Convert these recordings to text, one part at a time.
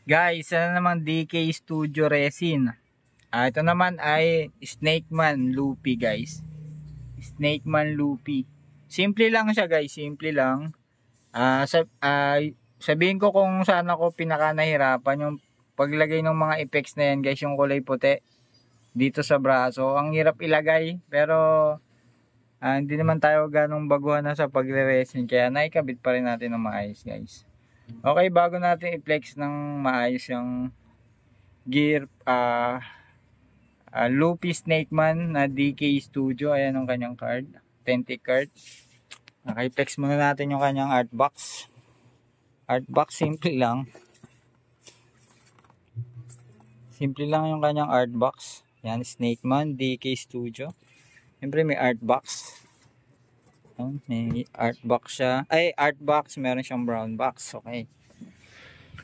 Guys, ano naman DK Studio Resin. Ito naman ay Snakeman Loopy guys. Snakeman Loopy. Simple lang siya guys, simple lang. Sabihin ko kung saan ako pinaka nahirapan yung paglagay ng mga effects na yan guys, yung kulay puti dito sa braso. Ang hirap ilagay pero hindi naman tayo ganong baguhan na sa pagre-resin kaya naikabit pa rin natin ng maayos guys. Okay, bago natin i-flex ng maayos yung gear, Loopy Snakeman na DK Studio. Ayan ang kanyang card, authentic card. Okay, flex muna natin yung kanyang art box. Art box, simple lang. Simple lang yung kanyang art box. Yan, Snakeman DK Studio. Siyempre may art box. May art box siya. Ay, art box. Meron siyang brown box. Okay.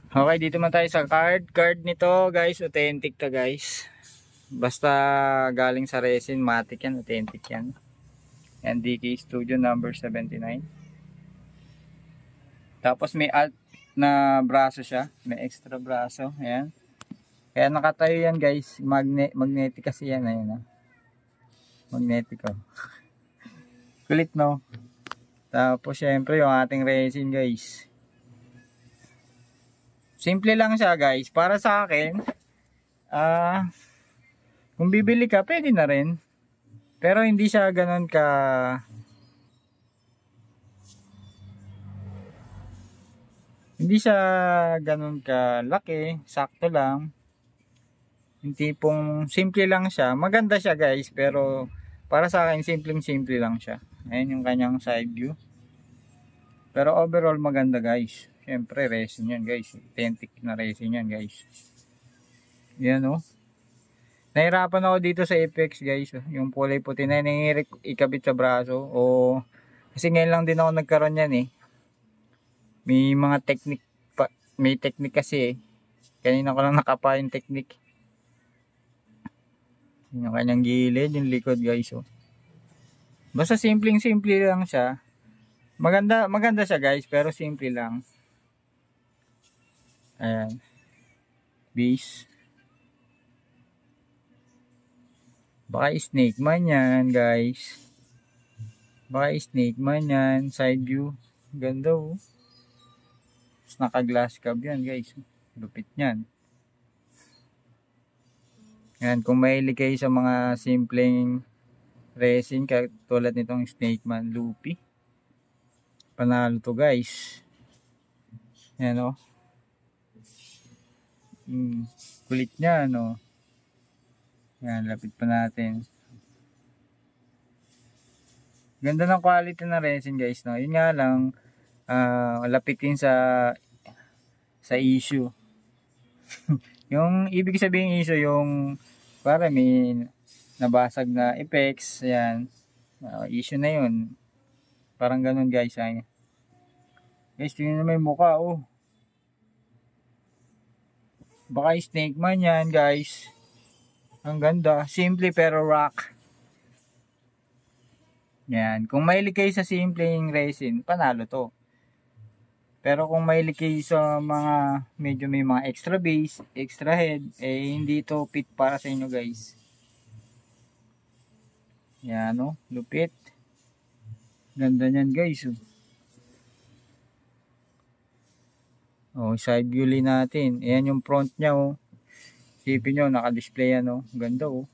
Okay, dito man tayo sa card. Card nito, guys. Authentic to, guys. Basta galing sa resin, matic yan. Authentic yan. Yan, DK Studio number 79. Tapos may alt na braso siya. May extra braso. Ayan. Kaya nakatayo yan, guys. Magnetic kasi yan. Ayan. Magnetic, oh. Kulit, no? Tapos syempre yung ating resin guys. Simple lang siya guys. Para sa akin, kung bibili ka, pwede na rin. Pero hindi siya ganun ka laki. Sakto lang. Yung tipong simple lang siya. Maganda siya guys. Pero para sa akin, simple lang siya. Ayan yung kanyang side view. Pero overall maganda guys. Siyempre resin yan guys. Authentic na resin yan guys. Yan o. Nahirapan ako dito sa effects guys. Yung kulay puti na nangirik ikabit sa braso. Kasi ngayon lang din ako nagkaroon yan eh. May mga technique pa. May technique kasi eh. Kanina ko lang nakapa yung technique. Yung kanyang gilid, yung likod guys oh. Basta simple lang siya. Maganda siya guys, pero simple lang. Ayan. Base. Baka Snakeman yan guys. Baka Snakeman yan. Side view. Ganda oh. Tapos naka-glass cab yan guys. Lupit yan. Ayan, kung mahilig kayo sa mga simpleng resin katulad nitong Snakeman Loopy, panalo to guys. Ayan o. Kulit niya no. Ayan, lapit pa natin. Ganda ng quality na resin guys no. Yun nga lang, lapitin sa issue. Yung ibig sabihin issue, yung para may nabasag na effects, ayan, issue na yun. Parang ganun guys. Ayan. Guys, tingnan na may mukha oh. Baka Snakeman yan guys. Ang ganda, simple pero rock. Yan, kung mahilig kayo sa simpleng resin, panalo to. Pero kung mahilig kayo sa mga medyo may mga extra base, extra head, hindi to fit para sa inyo guys. Yan o, lupit. Ganda nyan guys oh. Side view natin. Ayan yung front nya oh. Isipin nyo, naka-display yan oh. Ganda oh.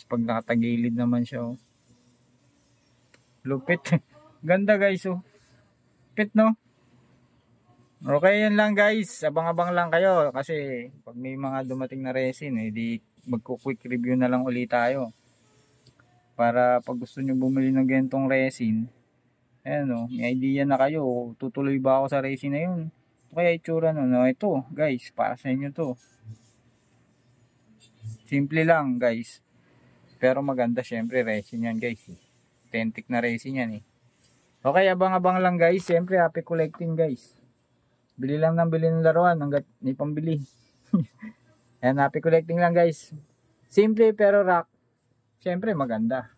Pag nakatagilid naman siya oh. Lupit. Ganda guys oh. Lupit no. Okay, yan lang guys. Abang-abang lang kayo kasi pag may mga dumating na resin di magko-quick review na lang ulit tayo. Para pag gusto nyo bumili ng gantong resin, ayan o, may idea na kayo. Tutuloy ba ako sa resin na yun? Ito kaya itsura no? Ito guys, para sa inyo to. Simple lang guys. Pero maganda syempre resin yan guys. Authentic na resin yan eh. Okay, abang-abang lang guys. Syempre happy collecting guys. Bili lang ng bili ng laruan hanggat may pambili. Ayan, happy collecting lang guys. Simple pero rock. Syempre maganda.